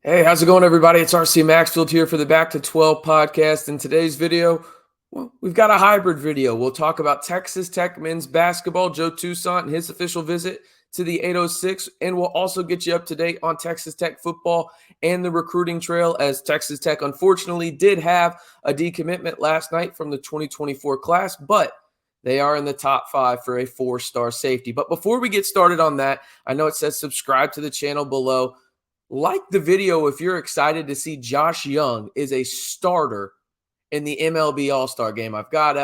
Hey, how's it going, everybody? It's RC Maxfield here for the Back to 12 podcast. In today's video, well, we've got a hybrid video. We'll talk about Texas Tech men's basketball, Joe Toussaint and his official visit to the 806, and we'll also get you up to date on Texas Tech football and the recruiting trail, as Texas Tech unfortunately did have a decommitment last night from the 2024 class, but they are in the top 5 for a 4-star safety. But before we get started on that, I know it says subscribe to the channel below. Like the video if you're excited to see Josh Young is a starter in the MLB All-Star game. I've got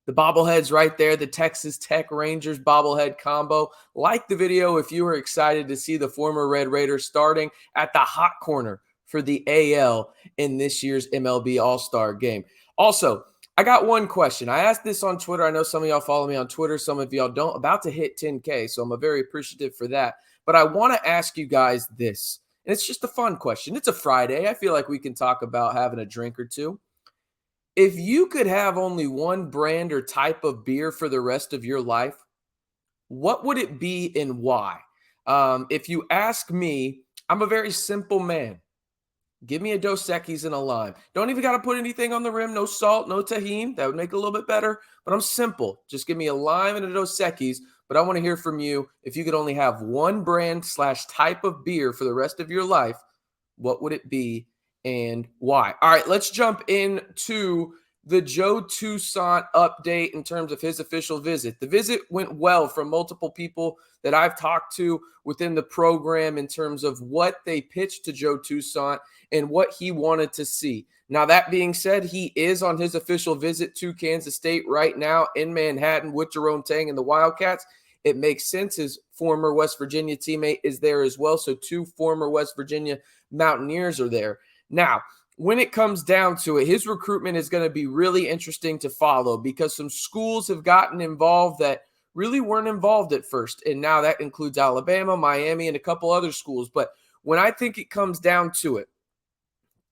the bobbleheads right there, the Texas Tech Rangers bobblehead combo. Like the video if you are excited to see the former Red Raider starting at the hot corner for the AL in this year's MLB All-Star game. Also, I got one question. I asked this on Twitter. I know some of y'all follow me on Twitter. Some of y'all don't. About to hit 10K, so I'm very appreciative for that. But I want to ask you guys this, and it's just a fun question. It's a Friday. I feel like we can talk about having a drink or two. If you could have only one brand or type of beer for the rest of your life, what would it be and why? If you ask me, I'm a very simple man. Give me a Dos Equis and a lime. Don't even got to put anything on the rim. No salt, no tahini. That would make it a little bit better. But I'm simple. Just give me a lime and a Dos Equis. But I want to hear from you. If you could only have one brand / type of beer for the rest of your life, what would it be and why? All right, let's jump into the Joe Toussaint update in terms of his official visit. The visit went well from multiple people that I've talked to within the program in terms of what they pitched to Joe Toussaint and what he wanted to see. Now, that being said, he is on his official visit to Kansas State right now in Manhattan with Jerome Tang and the Wildcats. It makes sense. His former West Virginia teammate is there as well. So 2 former West Virginia Mountaineers are there. Now, when it comes down to it, his recruitment is going to be really interesting to follow because some schools have gotten involved that really weren't involved at first. And now that includes Alabama, Miami, and a couple other schools. But when I think it comes down to it,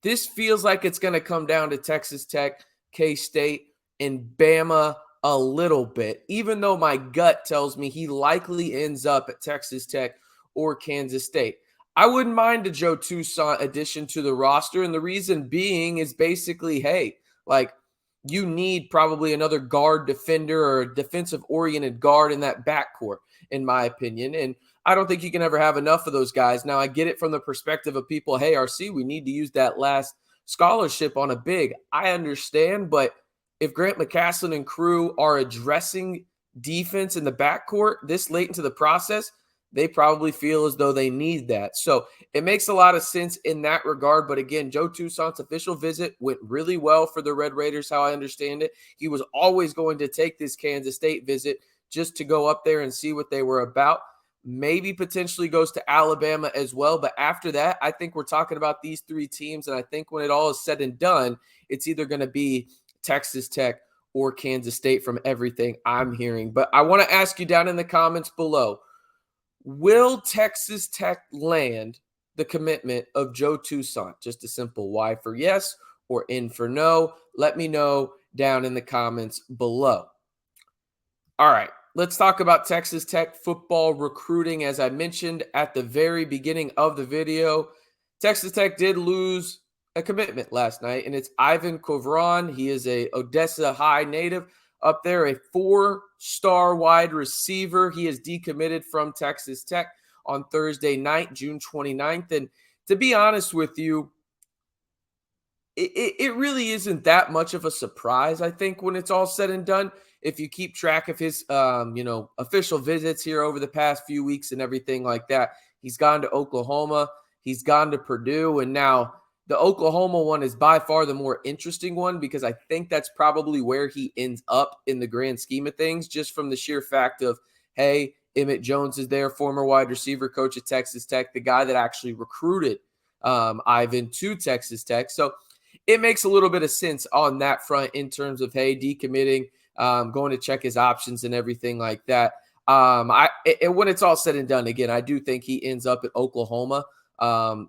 this feels like it's going to come down to Texas Tech, K-State, and Bama a little bit, even though my gut tells me he likely ends up at Texas Tech or Kansas State. I wouldn't mind a Joe Toussaint addition to the roster, and the reason being is basically, hey, like you need probably another guard defender or a defensive-oriented guard in that backcourt, in my opinion, and I don't think you can ever have enough of those guys. Now, I get it from the perspective of people, hey, RC, we need to use that last scholarship on a big. I understand, but if Grant McCasland and crew are addressing defense in the backcourt this late into the process, they probably feel as though they need that. So it makes a lot of sense in that regard. But again, Joe Toussaint's official visit went really well for the Red Raiders, how I understand it. He was always going to take this Kansas State visit just to go up there and see what they were about. Maybe potentially goes to Alabama as well. But after that, I think we're talking about these 3 teams. And I think when it all is said and done, it's either going to be Texas Tech or Kansas State from everything I'm hearing. But I want to ask you down in the comments below, will Texas Tech land the commitment of Joe Toussaint? Just a simple Y for yes or N for no. Let me know down in the comments below. All right, let's talk about Texas Tech football recruiting. As I mentioned at the very beginning of the video, Texas Tech did lose a commitment last night, and it's Ivan Carreon. He is a Odessa High native up there, a 4-star wide receiver. He is decommitted from Texas Tech on Thursday night, June 29th. And to be honest with you, it really isn't that much of a surprise, I think, when it's all said and done. If you keep track of his, official visits here over the past few weeks and everything like that, he's gone to Oklahoma, he's gone to Purdue, and now the Oklahoma one is by far the more interesting one because I think that's probably where he ends up in the grand scheme of things, just from the sheer fact of, hey, Emmett Jones is there, former wide receiver coach at Texas Tech, the guy that actually recruited Ivan to Texas Tech. So it makes a little bit of sense on that front in terms of, hey, decommitting, going to check his options and everything like that. And when it's all said and done, again, I do think he ends up at Oklahoma.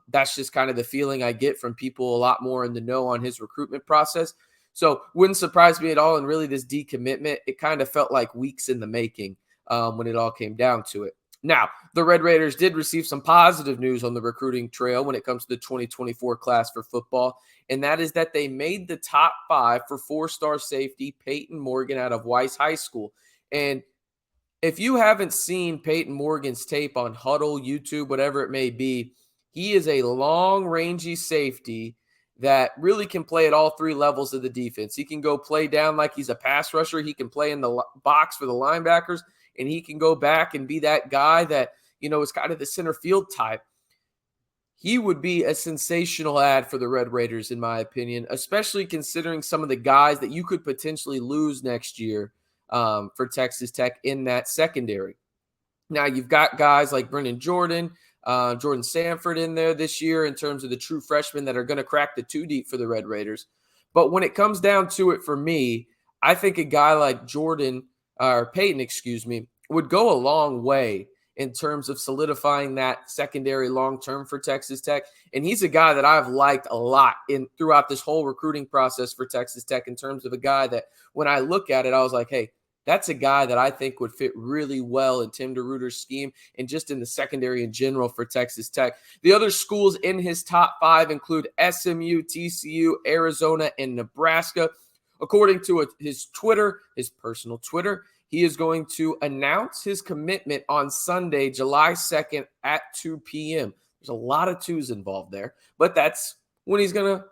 That's just kind of the feeling I get from people a lot more in the know on his recruitment process. So wouldn't surprise me at all. And really this decommitment, it kind of felt like weeks in the making when it all came down to it. Now, the Red Raiders did receive some positive news on the recruiting trail when it comes to the 2024 class for football, and that is that they made the top 5 for 4-star safety Peyton Morgan out of Weiss High School. And if you haven't seen Peyton Morgan's tape on Huddle, YouTube, whatever it may be, he is a long, rangy safety that really can play at all 3 levels of the defense. He can go play down like he's a pass rusher. He can play in the box for the linebackers, and he can go back and be that guy that, is kind of the center field type. He would be a sensational ad for the Red Raiders, in my opinion, especially considering some of the guys that you could potentially lose next year for Texas Tech in that secondary. Now, you've got guys like Brennan Jordan, Jordan Sanford in there this year in terms of the true freshmen that are going to crack the 2 deep for the Red Raiders. But when it comes down to it for me, I think a guy like Peyton, would go a long way in terms of solidifying that secondary long-term for Texas Tech. And he's a guy that I've liked a lot throughout this whole recruiting process for Texas Tech in terms of a guy that when I look at it, I was like, hey, that's a guy that I think would fit really well in Tim DeRuyter's scheme and just in the secondary in general for Texas Tech. The other schools in his top 5 include SMU, TCU, Arizona, and Nebraska. According to his personal Twitter, he is going to announce his commitment on Sunday, July 2nd at 2 p.m. There's a lot of 2s involved there, but that's when he's going to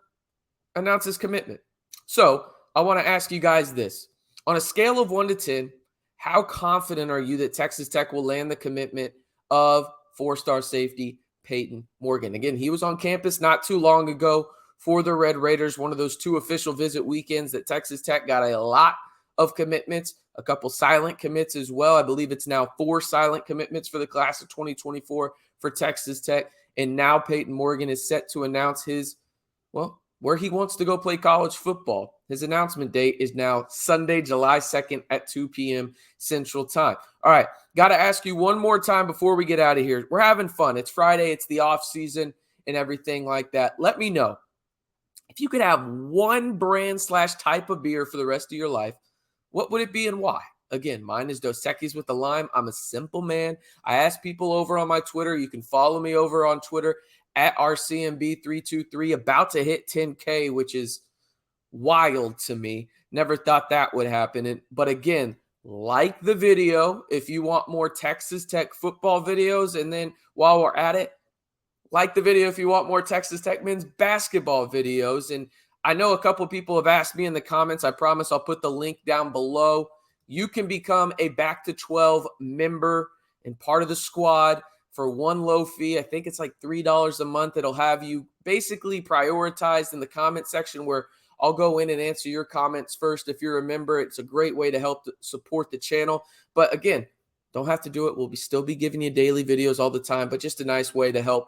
announce his commitment. So I want to ask you guys this. On a scale of 1 to 10, how confident are you that Texas Tech will land the commitment of 4-star safety Peyton Morgan? Again, he was on campus not too long ago for the Red Raiders, one of those 2 official visit weekends that Texas Tech got a lot of commitments, a couple silent commits as well. I believe it's now 4 silent commitments for the class of 2024 for Texas Tech. And now Peyton Morgan is set to announce where he wants to go play college football. His announcement date is now Sunday, July 2nd at 2 p.m. Central Time. All right, got to ask you one more time before we get out of here. We're having fun. It's Friday. It's the off season and everything like that. Let me know if you could have one brand / type of beer for the rest of your life, what would it be and why? Again, mine is Dos Equis with the lime. I'm a simple man. I ask people over on my Twitter. You can follow me over on Twitter at RCMB323, about to hit 10K, which is wild to me. Never thought that would happen. But again, like the video if you want more Texas Tech football videos. And then while we're at it, like the video if you want more Texas Tech men's basketball videos. And I know a couple of people have asked me in the comments. I promise I'll put the link down below. You can become a Back to 12 member and part of the squad for one low fee. I think it's like $3 a month. It'll have you basically prioritized in the comment section where I'll go in and answer your comments first. If you're a member, it's a great way to help support the channel. But again, don't have to do it. We'll still be giving you daily videos all the time, but just a nice way to help,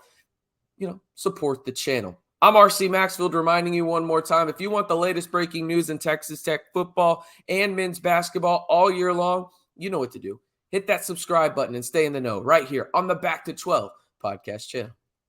support the channel. I'm RC Maxfield reminding you one more time, if you want the latest breaking news in Texas Tech football and men's basketball all year long, you know what to do. Hit that subscribe button and stay in the know right here on the Back to 12 podcast channel.